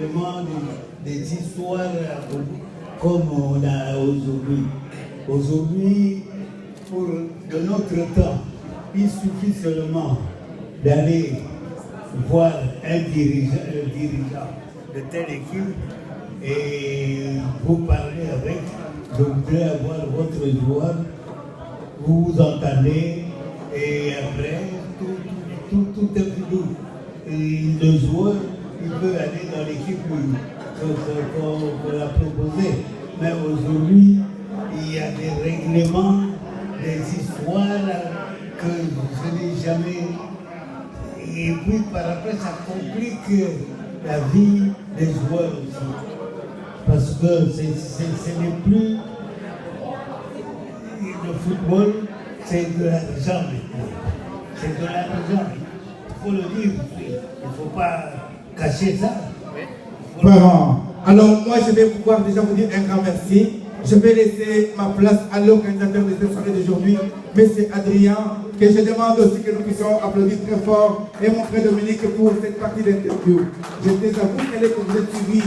règlements, des histoires comme on a aujourd'hui. Aujourd'hui, de notre temps, il suffit seulement d'aller voir un dirigeant de telle équipe et vous parlez avec, je voudrais avoir votre joueur, vous vous entendez et après tout est fini. Et le joueur, il peut aller dans l'équipe qu'on a proposée. Mais aujourd'hui, il y a des règlements, des histoires que je n'ai jamais. Et puis par après, ça complique la vie des joueurs aussi. Parce que ce n'est plus le football, c'est de l'argent maintenant. C'est de l'argent. Il faut le dire. Il ne faut pas cacher ça. Vraiment. Alors moi, je vais pouvoir déjà vous dire un grand merci. Je vais laisser ma place à l'organisateur de cette soirée d'aujourd'hui, M. Adrien, que je demande aussi que nous puissions applaudir très fort, et mon frère Dominique pour cette partie d'interview. Je vous avoue qu'elle est que vous êtes suivi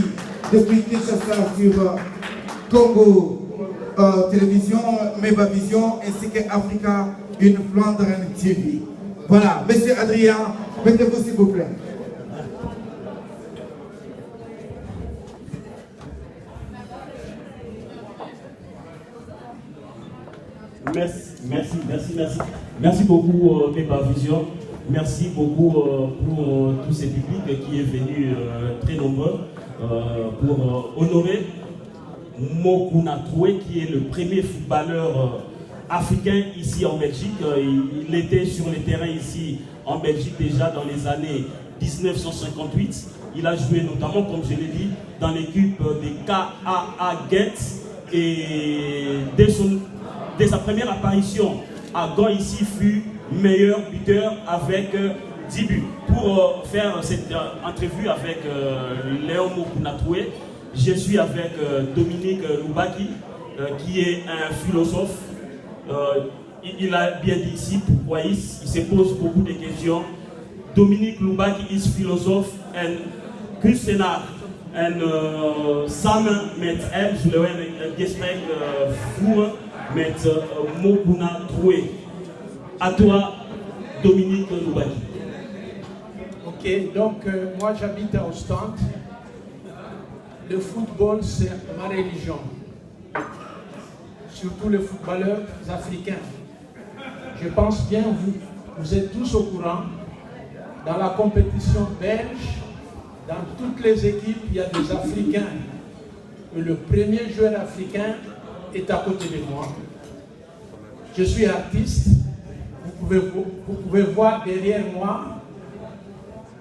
depuis Kinshasa sur Congo Télévision, Meba Vision, ainsi qu'Africa, une Flandre TV. Voilà, M. Adrien, mettez-vous s'il vous plaît. Merci beaucoup, Meba Vision. Merci beaucoup pour tous ces publics qui est venu très nombreux pour honorer Mokuna Troué, qui est le premier footballeur africain ici en Belgique. Il était sur les terrains ici en Belgique déjà dans les années 1958. Il a joué notamment, comme je l'ai dit, dans l'équipe des KAA Gent et dès sa première apparition à Gand ici fut meilleur buteur avec 10 buts. Pour faire cette entrevue avec Léon Mokuna Troué, je suis avec Dominique Loubaki, qui est un philosophe. Il a bien dit ici pourquoi il se pose beaucoup de questions. Dominique Loubaki is philosophe and kunstenaar. En samen met hem zullen we een gesprek voeren met Mokuna Troué. À toi, Dominique Loubaki. Ok, donc moi j'habite à Ostende. Le football, c'est ma religion. Surtout les footballeurs africains. Je pense bien, vous êtes tous au courant, dans la compétition belge, dans toutes les équipes, il y a des Africains. Et le premier joueur africain est à côté de moi. Je suis artiste. Vous pouvez voir derrière moi,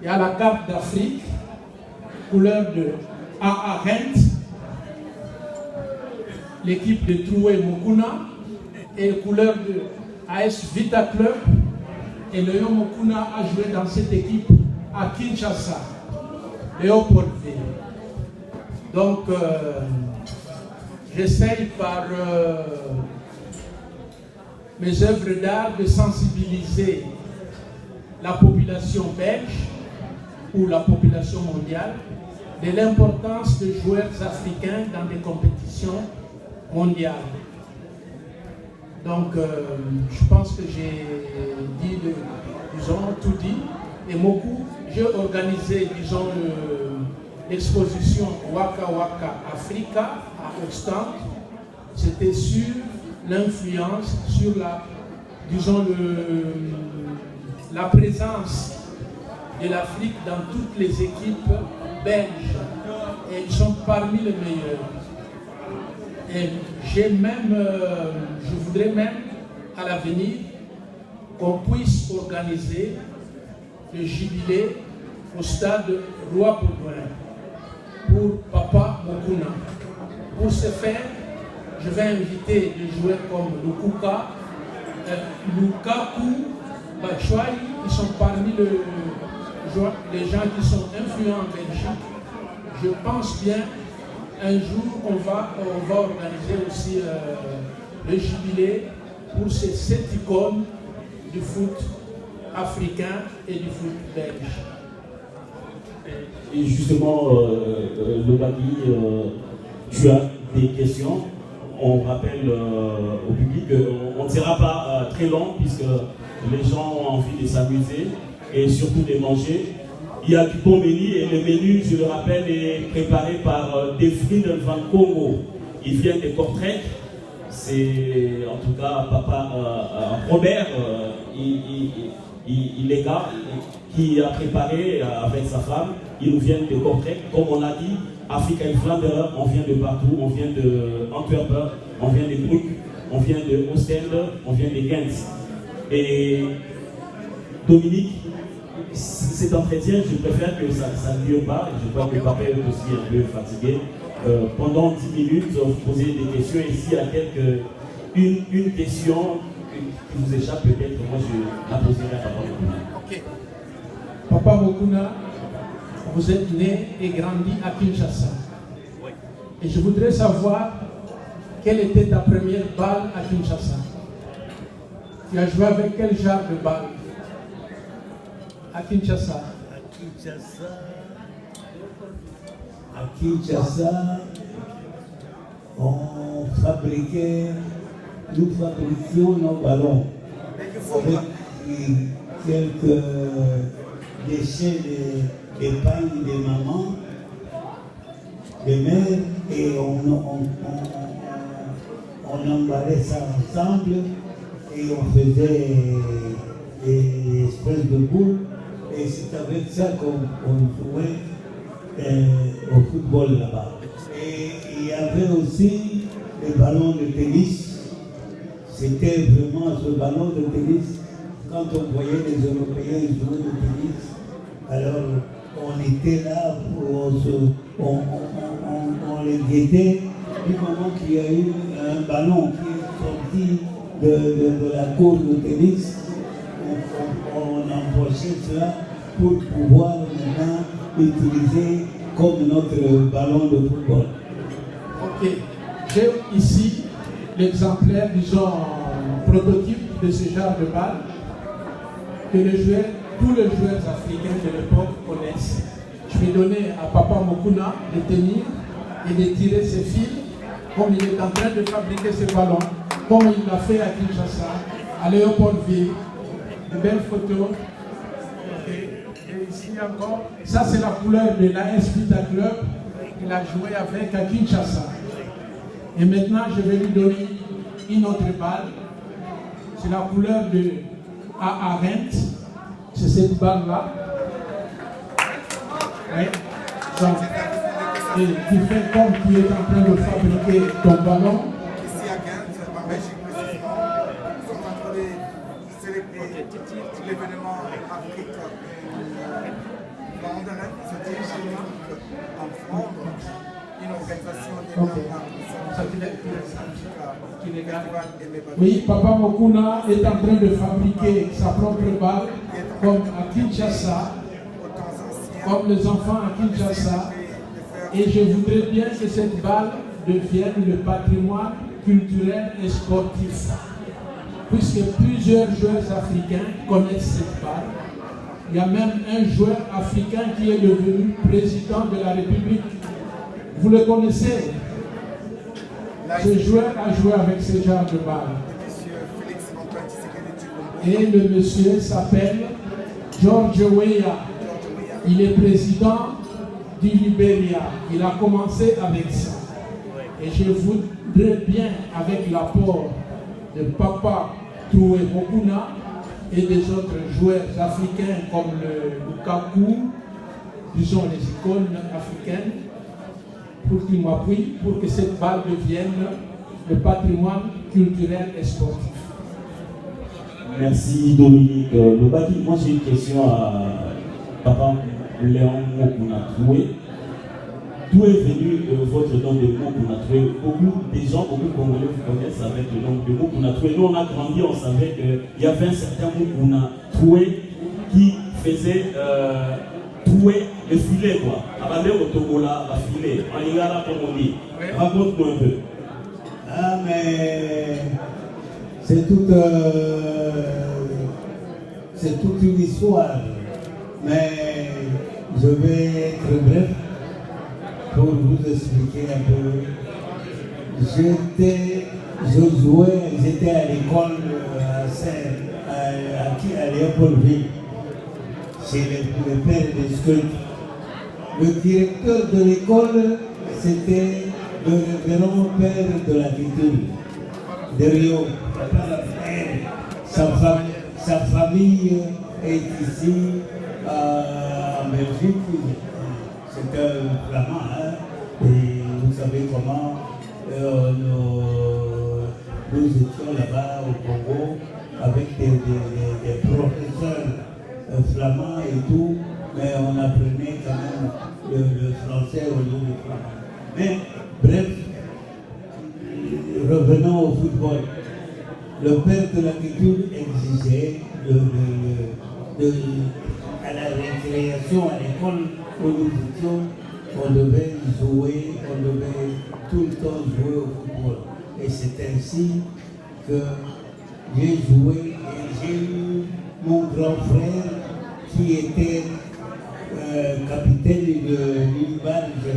il y a la carte d'Afrique, couleur de AA Gent, l'équipe de Troué Mokuna, et couleur de AS Vita Club. Et Léon Mokuna a joué dans cette équipe à Kinshasa, Léopoldville. Donc, j'essaye par mes œuvres d'art de sensibiliser la population belge ou la population mondiale de l'importance de joueurs africains dans des compétitions mondiales. Donc, je pense que j'ai dit, tout dit. Et beaucoup, j'ai organisé, l'exposition Waka Waka Africa à Ostende. C'était sur l'influence, sur la présence de l'Afrique dans toutes les équipes belges. Et ils sont parmi les meilleurs. Et je voudrais même à l'avenir qu'on puisse organiser le jubilé au stade Roi Baudouin pour Papa Mokuna. Pour ce faire, je vais inviter des joueurs comme Lukaku, Batshuayi, qui sont parmi les gens qui sont influents en Belgique. Je pense bien un jour on va organiser aussi le jubilé pour ces 7 icônes du foot africain et du foot belge. Et justement, Lobaki, tu as des questions. On rappelle au public qu'on ne sera pas très long puisque les gens ont envie de s'amuser et surtout de manger. Il y a du bon menu et le menu, je le rappelle, est préparé par Defrid Van Congo. Il vient de Kortrijk. C'est en tout cas papa Robert, il est gars qui a préparé avec sa femme. Ils nous viennent de Kortrijk, comme on l'a dit. Africa et Flandre, on vient de partout, on vient de Antwerp, on vient de Bruck, on vient de Ostende, on vient de Ghent. Et Dominique, cet entretien, je préfère que ça ne dure pas. Je crois que le papa est aussi un peu fatigué. Pendant 10 minutes, vous posez des questions. Et s'il y a une question qui vous échappe, peut-être, moi je la poserai à Papa Mokuna. Ok. Papa Mokuna, vous êtes né et grandi à Kinshasa. Oui. Et je voudrais savoir quelle était ta première balle à Kinshasa. Tu as joué avec quel genre de balle à Kinshasa? À Kinshasa, nous fabriquions nos ballons avec quelques déchets de pain de maman, de mère, et on emballait ça ensemble et on faisait des espèces de boules, et c'est avec ça qu'on jouait au football là-bas. Et il y avait aussi des ballons de tennis. C'était vraiment ce ballon de tennis. Quand on voyait les Européens jouer au tennis, alors on était là, on les guettait du moment qu'il y a eu un ballon qui est sorti de la cour de tennis. On empochait cela pour pouvoir maintenant utiliser comme notre ballon de football. Ok, j'ai ici l'exemplaire, disons, prototype de ce genre de balle que tous les joueurs africains de l'époque connaissent. Je vais donner à Papa Mokuna de tenir et de tirer ses fils comme il est en train de fabriquer ses ballons, comme il l'a fait à Kinshasa, à Léopoldville. De belles photos. Et ici encore, ça c'est la couleur de l'AS Vita Club qu'il a joué avec à Kinshasa. Et maintenant, je vais lui donner une autre balle. C'est la couleur de Arendt. C'est cette balle-là. Oui. Donc, et tu fais comme tu es en train de fabriquer ton ballon. Ici à Ghent, en Belgique précisément, nous sommes en train de célébrer l'événement Afrique Flandre, c'est-à-dire en Flandre, une organisation Oui, Papa Mokuna est en train de fabriquer sa propre balle, comme à Kinshasa, comme les enfants à Kinshasa. Et je voudrais bien que cette balle devienne le patrimoine culturel et sportif. Puisque plusieurs joueurs africains connaissent cette balle. Il y a même un joueur africain qui est devenu président de la République. Vous le connaissez? Ce joueur a joué avec ce genre de balle. Et le monsieur s'appelle George Weah. Il est président du Libéria. Il a commencé avec ça. Et je voudrais bien, avec l'apport de Papa Troué Mokuna et des autres joueurs africains comme le Lukaku, disons les icônes africaines, pour qu'ils m'appuient pour que cette balle devienne le patrimoine culturel et sportif. Merci Dominique Lobaki. Moi j'ai une question à Papa Léon Mokuna Troué. D'où est venu votre nom de Mokuna Troué? Beaucoup de gens, beaucoup de Congolais vous connaissent avec le nom de Mokuna Troué. Nous on a grandi, on savait qu'il y avait un certain Mokuna Troué qui faisait trouer le filet quoi. Abandé au Togola, la filet. En Lingala comme on dit. Raconte-moi un peu. Ah mais c'est toute une histoire. Mais Je vais être bref pour vous expliquer un peu. J'étais à l'école à Léopoldville, chez le père des sculpteurs. Le directeur de l'école, c'était le révérend père de la culture, de Rio. Sa famille est ici en Belgique. C'est un flamand, hein? Et vous savez comment nous étions là-bas au Congo avec des professeurs flamands et tout, mais on apprenait quand même le français au lieu du flamand. Mais bref, revenons au football. Le père de la culture exigeait à la récréation, à l'école où nous étions, on devait jouer, on devait tout le temps jouer au football. Et c'est ainsi que j'ai joué et j'ai eu mon grand frère qui était capitaine d'une barge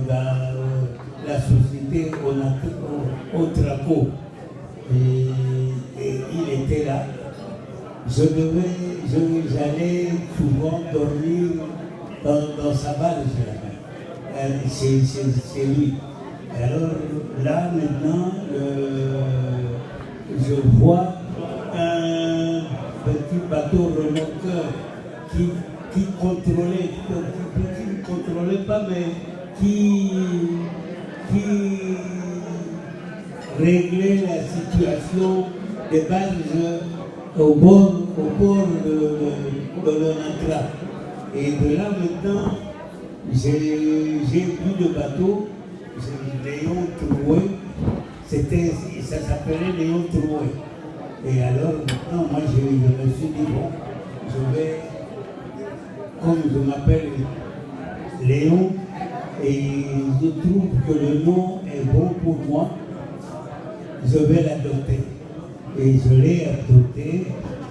dans la société au Traco. Et il était là. J'allais souvent dormir dans sa barge, chez lui. Alors là, maintenant, je vois un petit bateau remorqueur qui ne contrôlait pas, mais qui réglait la situation des barges au bord de l'Onatra. Et de là maintenant, j'ai vu le bateau, Léon Troué, ça s'appelait Léon Troué. Et alors maintenant, moi je me suis dit, bon, je vais, comme je m'appelle Léon, et je trouve que le nom est bon pour moi, je vais l'adopter. Et je l'ai adopté,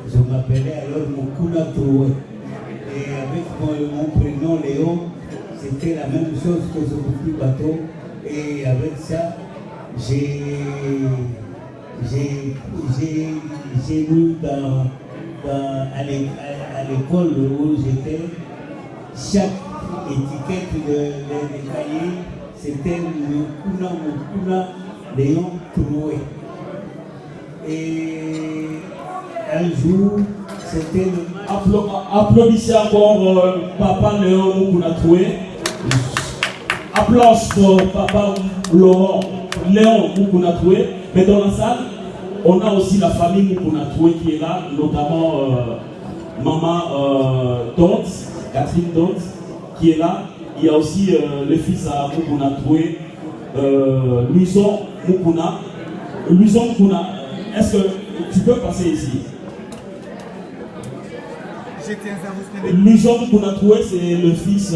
je m'appelais alors Mukuna Troué. Et avec mon prénom Léon, c'était la même chose que ce petit bateau. Et avec ça, j'ai lu à l'école où j'étais, chaque étiquette des cahiers, c'était Mukuna Léon Troué. Et un jour, c'était le... Applaudissez encore Papa Léon Mukuna Troué. Applause pour Papa Léon Mukuna Troué. Mais dans la salle, on a aussi la famille Mukuna Troué qui est là, notamment maman Dante, Catherine Dante, qui est là. Il y a aussi le fils à Mukuna Troué, Luison Mukuna. Luison Mukuna, est-ce que tu peux passer ici? Luison Mukuna Troué, c'est le fils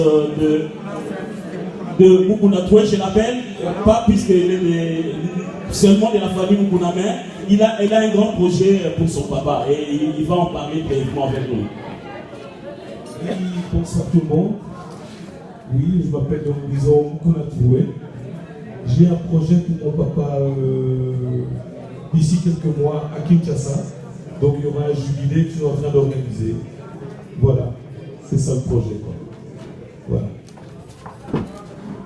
de Mukuna Troué, je l'appelle, pas puisqu'il est seulement de la famille Mukuna, mais il a un grand projet pour son papa et il va en parler brièvement avec nous. Oui, bonsoir tout le monde. Oui, je m'appelle donc Luison Mukuna Troué. J'ai un projet pour mon papa d'ici quelques mois à Kinshasa. Donc il y aura un jubilé que je suis en train d'organiser. Voilà, c'est ça le projet, quoi. Voilà.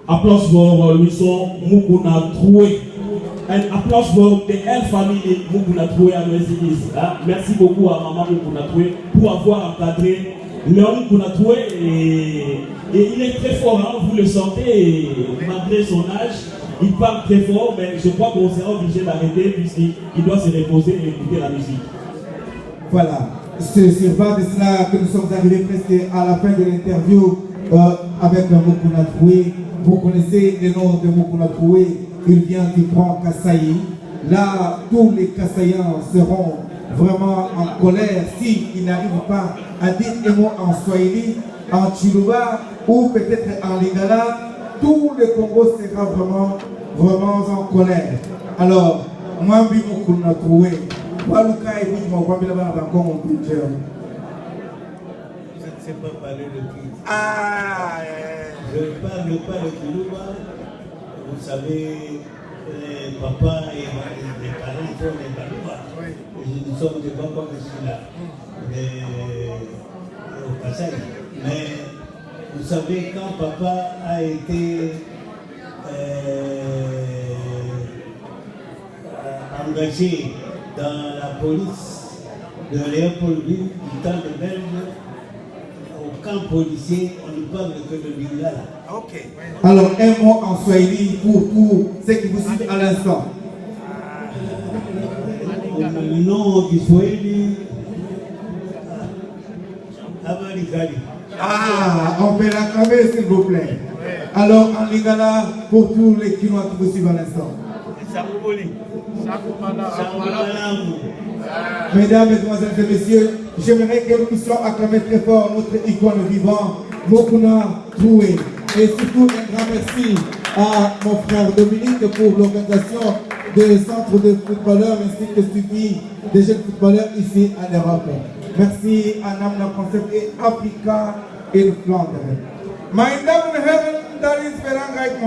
Applause pour Luison Mukuna Troué. Un applause pour la famille Mukuna Troué à nos églises. Merci beaucoup à maman Mukuna Troué pour avoir encadré Léon Mukuna Troué. Et il est très fort, hein, vous le sentez, malgré son âge. Il parle très fort, mais je crois qu'on sera obligé d'arrêter puisqu'il doit se reposer et écouter la musique. Voilà, c'est sur base de cela que nous sommes arrivés presque à la fin de l'interview avec Mukuna Troué. Vous connaissez le nom de Mukuna Troué, il vient du Grand Kasaï. Là, tous les Kasaïens seront vraiment en colère s'ils n'arrivent pas à dire un mot en Swahili, en Chiluba ou peut-être en Lingala. Tout le Congo sera vraiment en colère. Alors, moi, je Mukuna Troué. sais pas parler le Kilouba. Ah, Je ne parle pas le Kilouba. Vous savez, papa et les parents sont des Balouba. Nous sommes des papas qui sont là, au passage. Mais vous savez, quand papa a été engagé dans la police de Léopoldville, du temps de Belge, au camp policier, on ne parle que de Lingala. Ok. Alors, un mot en Swahili pour tous ceux qui vous suivent à l'instant. Le nom du Swahili, Abalikali. Ah, on peut l'acclamer s'il vous plaît. Alors, en Lingala, pour tous les Kinois qui vous suivent à l'instant. Mesdames, Mesdemoiselles et Messieurs, j'aimerais que nous puissions acclamer très fort notre icône vivant, Mokuna Troué. Et surtout un grand merci à mon frère Dominique pour l'organisation des centres de footballeurs ainsi que suivi des jeunes footballeurs ici en Europe. Merci à Namna Concept et Africa et de Flandre. Meine Damen und Herren, da ist